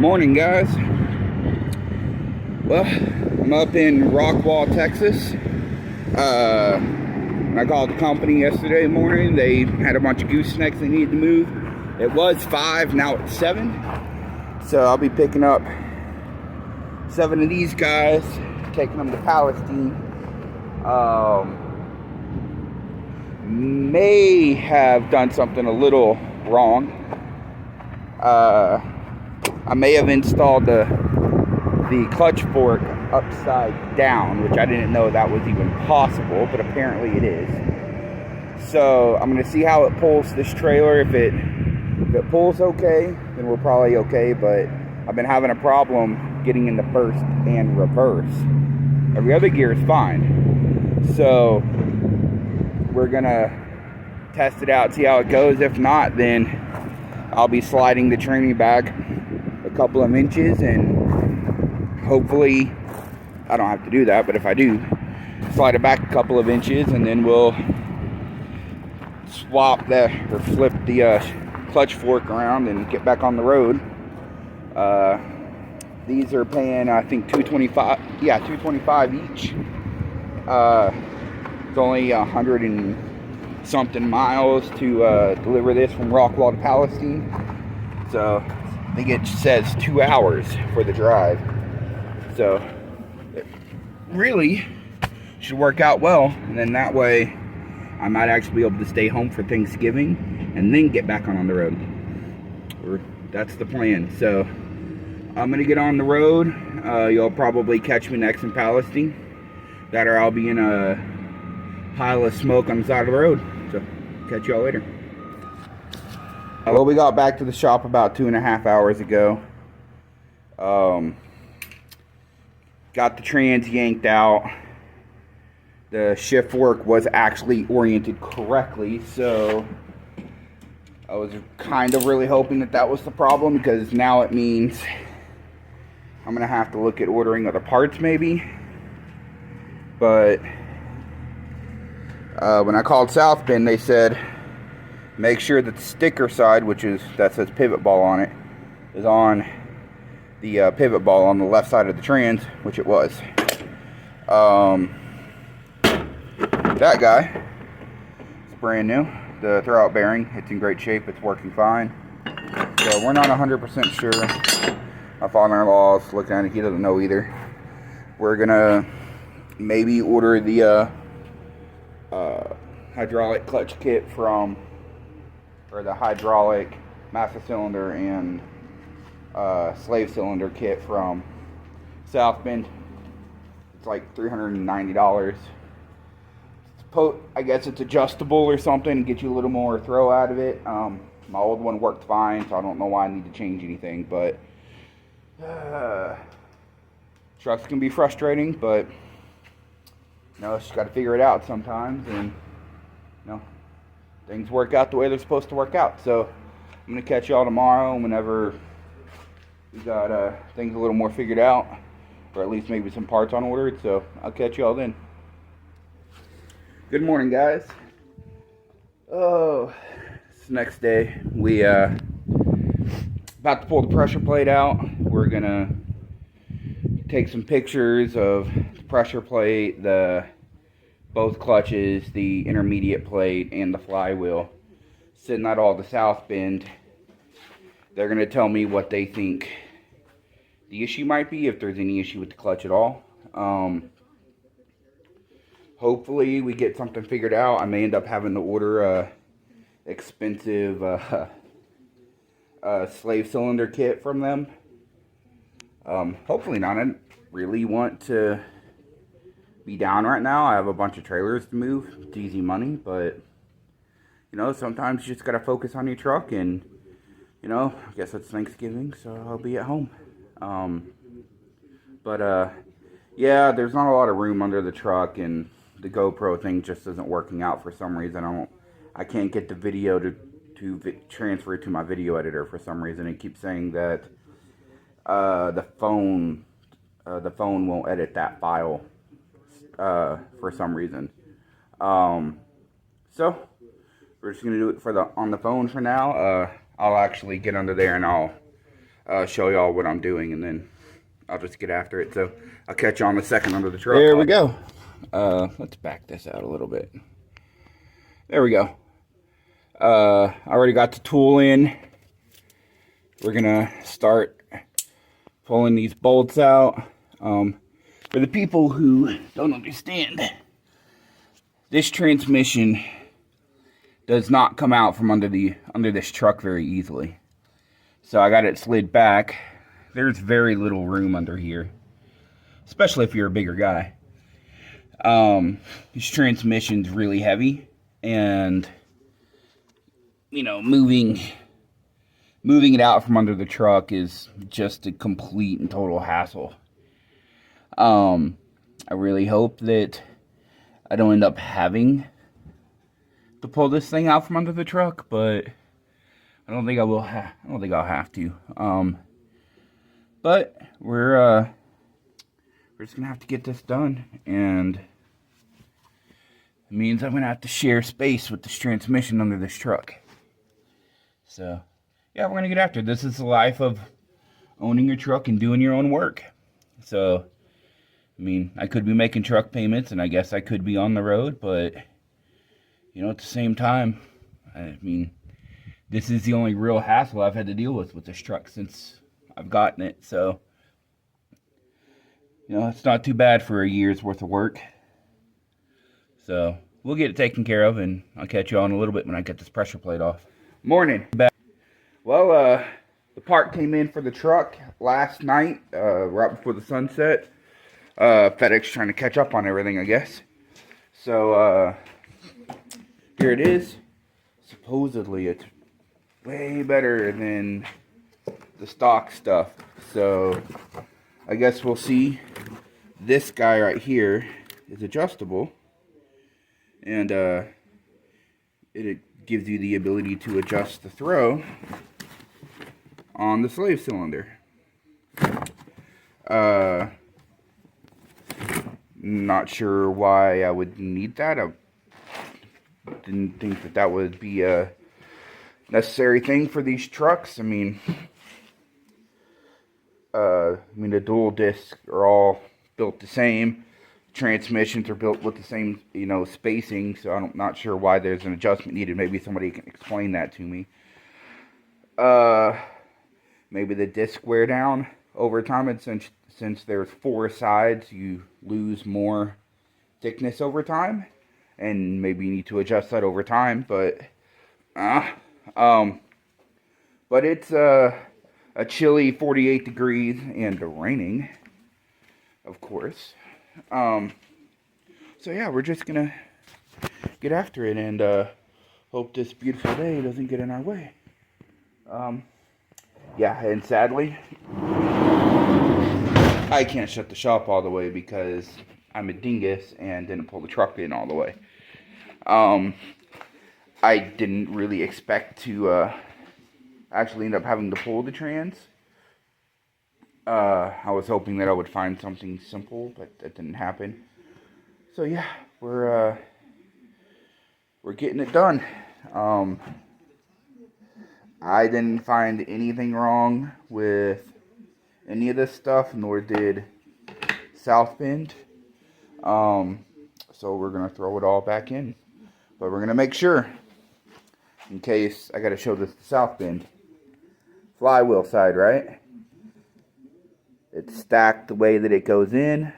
Morning, guys. Well, I'm up in Rockwall, Texas. When I called the company yesterday morning, they had a bunch of goosenecks they needed to move. It was 5, now it's 7. So I'll be picking up 7 of these guys, taking them to Palestine. May have done something a little wrong. I may have installed the clutch fork upside down, which I didn't know that was even possible, but apparently it is. So I'm going to see how it pulls this trailer. If it pulls okay, then we're probably okay, but I've been having a problem getting into first and reverse. Every other gear is fine. So we're going to test it out, see how it goes. If not, then I'll be sliding the training back a couple of inches, and hopefully I don't have to do that, but if I do, slide it back a couple of inches, and then we'll swap or flip the clutch fork around and get back on the road. These are paying, I think, $225. Yeah, $225 each. It's only 100 and something miles to deliver this from Rockwall to Palestine. So I think it says 2 hours for the drive. So it really should work out well, and then that way I might actually be able to stay home for Thanksgiving and then get back on the road. That's the plan. So I'm gonna get on the road. You'll probably catch me next in Palestine. That or I'll be in a pile of smoke on the side of the road. So catch y'all later. Well, we got back to the shop about 2.5 hours ago. Got the trans yanked out. The shift fork was actually oriented correctly, so I was kind of really hoping that was the problem, because now it means I'm gonna have to look at ordering other parts maybe. But when I called South Bend, they said make sure that the sticker side, that says pivot ball on it, is on the pivot ball on the left side of the trans, which it was. That guy, it's brand new. The throwout bearing, it's in great shape. It's working fine. So we're not 100% sure. My father-in-law's looking at it. He doesn't know either. We're gonna maybe order the hydraulic clutch kit or the hydraulic master cylinder and slave cylinder kit from South Bend. It's like $390. I guess it's adjustable or something and get you a little more throw out of it. My old one worked fine, so I don't know why I need to change anything, but trucks can be frustrating, but just got to figure it out sometimes, and things work out the way they're supposed to work out. So I'm gonna catch y'all tomorrow whenever we got things a little more figured out, or at least maybe some parts on ordered. So I'll catch y'all then. Good morning, guys. Oh, it's the next day. We about to pull the pressure plate out. We're gonna take some pictures of the pressure plate, both clutches, the intermediate plate, and the flywheel. Send that all to South Bend. They're gonna tell me what they think the issue might be, if there's any issue with the clutch at all. Hopefully we get something figured out. I may end up having to order a expensive slave cylinder kit from them. Hopefully not. I really want to be down right now. I have a bunch of trailers to move. It's easy money, but sometimes you just gotta focus on your truck, and I guess it's Thanksgiving, so I'll be at home. Yeah, there's not a lot of room under the truck, and the GoPro thing just isn't working out for some reason. I can't get the video to transfer it to my video editor for some reason. It keeps saying that the phone won't edit that file for some reason. So we're just gonna do it on the phone for now. I'll actually get under there and I'll show y'all what I'm doing, and then I'll just get after it. So I'll catch you on a second under the truck. There we go. Let's back this out a little bit. There we go. I already got the tool in. We're gonna start pulling these bolts out. For the people who don't understand, this transmission does not come out from under this truck very easily. So I got it slid back. There's very little room under here, especially if you're a bigger guy. This transmission's really heavy, and you know, moving it out from under the truck is just a complete and total hassle. I really hope that I don't end up having to pull this thing out from under the truck, but I don't think I will. I don't think I'll have to. But we're just gonna have to get this done, and it means I'm gonna have to share space with this transmission under this truck. So, yeah, we're gonna get after it. This is the life of owning your truck and doing your own work. So, I mean, I could be making truck payments, and I guess I could be on the road, but, you know, at the same time, I mean, this is the only real hassle I've had to deal with this truck since I've gotten it. So, you know, it's not too bad for a year's worth of work. So, we'll get it taken care of, and I'll catch you on a little bit when I get this pressure plate off. Morning. Well, the part came in for the truck last night, right before the sunset. FedEx trying to catch up on everything, I guess. So, here it is. Supposedly, it's way better than the stock stuff. So, I guess we'll see. This guy right here is adjustable. And, it gives you the ability to adjust the throw on the slave cylinder. Not sure why I would need that. I didn't think that that would be a necessary thing for these trucks. I mean, the dual discs are all built the same. Transmissions are built with the same, you know, spacing. So I'm not sure why there's an adjustment needed. Maybe somebody can explain that to me. Maybe the disc wear down over time, and since there's 4 sides, you lose more thickness over time, and maybe you need to adjust that over time. But it's a chilly 48 degrees and raining, of course. So yeah, we're just gonna get after it and hope this beautiful day doesn't get in our way. Yeah, and sadly, I can't shut the shop all the way because I'm a dingus and didn't pull the truck in all the way. I didn't really expect to actually end up having to pull the trans. I was hoping that I would find something simple, but that didn't happen. So yeah, we're getting it done. I didn't find anything wrong with any of this stuff, nor did South Bend. So we're gonna throw it all back in, but we're gonna make sure, in case I gotta show this to South Bend. Flywheel side, right? It's stacked the way that it goes in,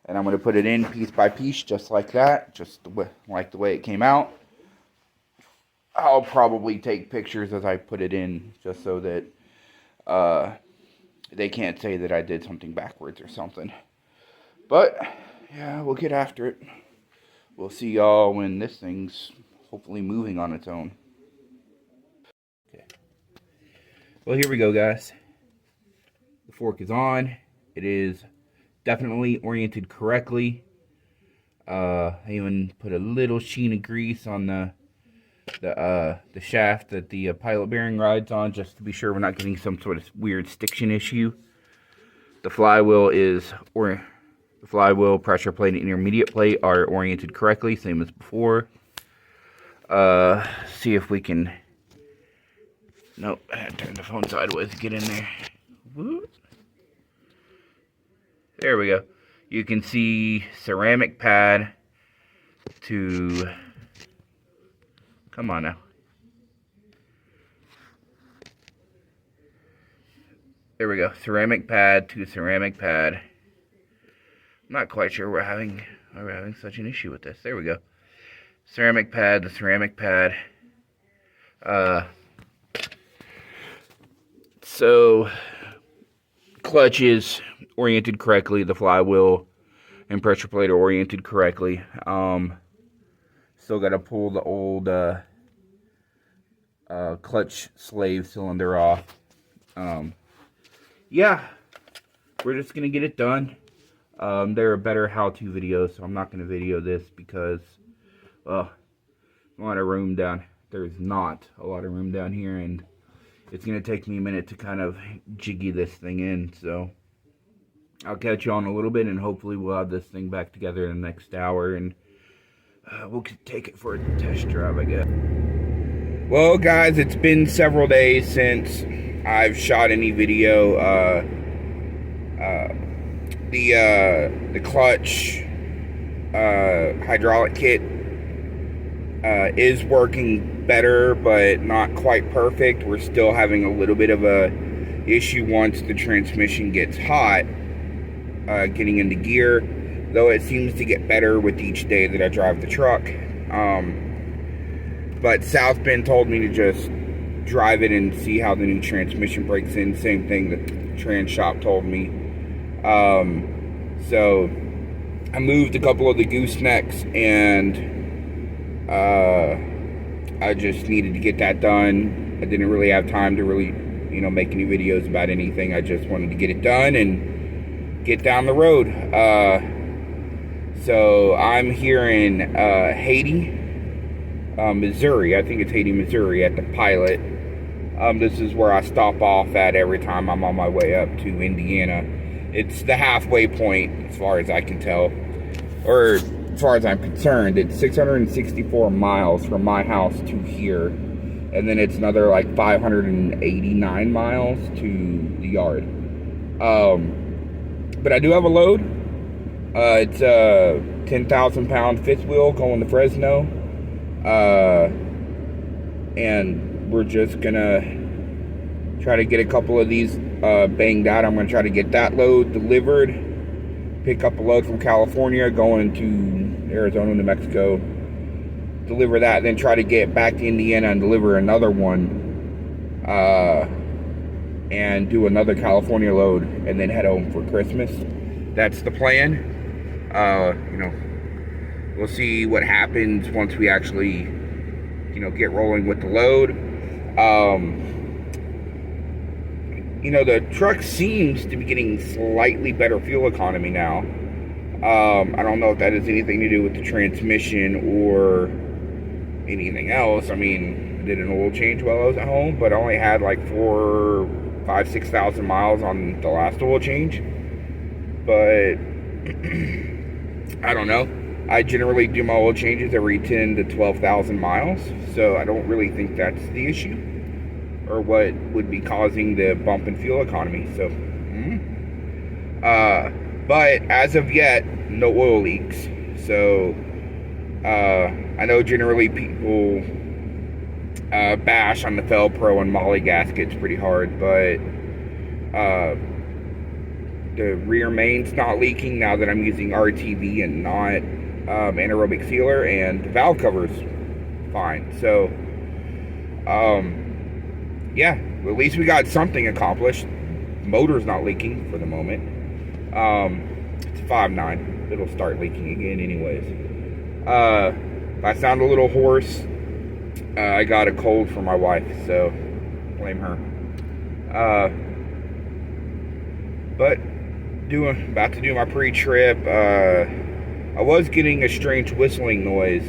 and I'm going to put it in piece by piece, just like that, like the way it came out. I'll probably take pictures as I put it in, just so that they can't say that I did something backwards or something. But yeah, we'll get after it. We'll see y'all when this thing's hopefully moving on its own. Okay. Well, here we go, guys. The fork is on. It is definitely oriented correctly. I even put a little sheen of grease on the shaft that the pilot bearing rides on, just to be sure we're not getting some sort of weird stiction issue. The flywheel pressure plate, and intermediate plate are oriented correctly, same as before. See if we can Nope, I had to turn the phone sideways to get in there. Whoop. There we go. You can see ceramic pad to, come on now. There we go, ceramic pad to ceramic pad. I'm not quite sure why we're having such an issue with this. There we go. Ceramic pad to ceramic pad. So, clutch is oriented correctly. The flywheel and pressure plate are oriented correctly. Still got to pull the old clutch slave cylinder off. Yeah, we're just going to get it done. There are better how-to videos, so I'm not going to video this because, well, a lot of room down. There's not a lot of room down here, and it's going to take me a minute to kind of jiggy this thing in, so I'll catch you on a little bit, and hopefully we'll have this thing back together in the next hour, and we'll take it for a test drive, I guess. Well, guys, it's been several days since I've shot any video. The clutch hydraulic kit is working better, but not quite perfect. We're still having a little bit of a issue once the transmission gets hot, getting into gear, though it seems to get better with each day that I drive the truck. But South Bend told me to just drive it and see how the new transmission breaks in. Same thing that the trans shop told me. So I moved a couple of the goosenecks, and I just needed to get that done. I didn't really have time to really, make any videos about anything. I just wanted to get it done and get down the road. So I'm here in Haiti, Missouri. I think it's Haiti, Missouri, at the Pilot. This is where I stop off at every time I'm on my way up to Indiana. It's the halfway point, as far as I can tell, or as far as I'm concerned. It's 664 miles from my house to here, and then it's another like 589 miles to the yard. But I do have a load. It's a 10,000 pound fifth wheel going to Fresno, and we're just gonna try to get a couple of these banged out. I'm going to try to get that load delivered, pick up a load from California, going to Arizona, New Mexico, deliver that, then try to get back to Indiana and deliver another one, and do another California load, and then head home for Christmas. That's the plan. We'll see what happens once we actually, get rolling with the load. The truck seems to be getting slightly better fuel economy now. I don't know if that has anything to do with the transmission or anything else. I mean, I did an oil change while I was at home, but I only had like 6,000 miles on the last oil change. But I don't know. I generally do my oil changes every 10 to 12,000 miles, so I don't really think that's the issue, or what would be causing the bump in fuel economy. So, but as of yet, no oil leaks. So, I know generally people bash on the Fel-Pro and Molly gaskets pretty hard, but the rear main's not leaking now that I'm using RTV and not anaerobic sealer, and the valve cover's fine. So, yeah, well, at least we got something accomplished. Motor's not leaking for the moment. It's 5.9. It'll start leaking again anyways. If I sound a little hoarse, I got a cold from my wife, so blame her. But about to do my pre-trip. I was getting a strange whistling noise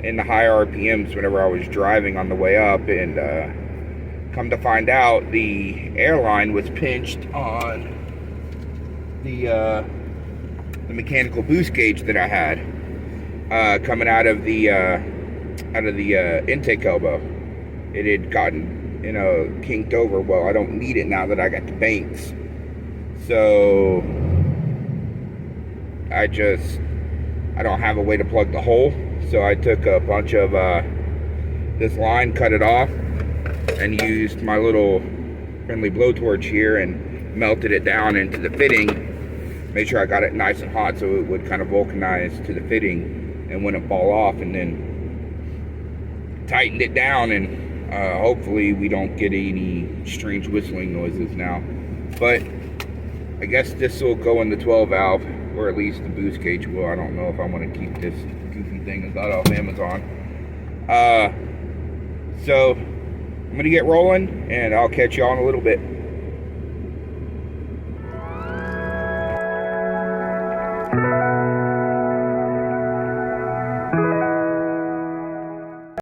in the high RPMs whenever I was driving on the way up, and come to find out, the airline was pinched on the mechanical boost gauge that I had coming out of the intake elbow. It had gotten kinked over. Well, I don't need it now that I got the banks. So I don't have a way to plug the hole. So I took a bunch of this line, cut it off, and used my little friendly blowtorch here and melted it down into the fitting. Made sure I got it nice and hot so it would kind of vulcanize to the fitting and wouldn't fall off, and then tightened it down, and hopefully we don't get any strange whistling noises now. But I guess this will go in the 12 valve, or at least the boost gauge will. I don't know if I want to keep this goofy thing I got off Amazon. So I'm gonna get rolling, and I'll catch you all in a little bit.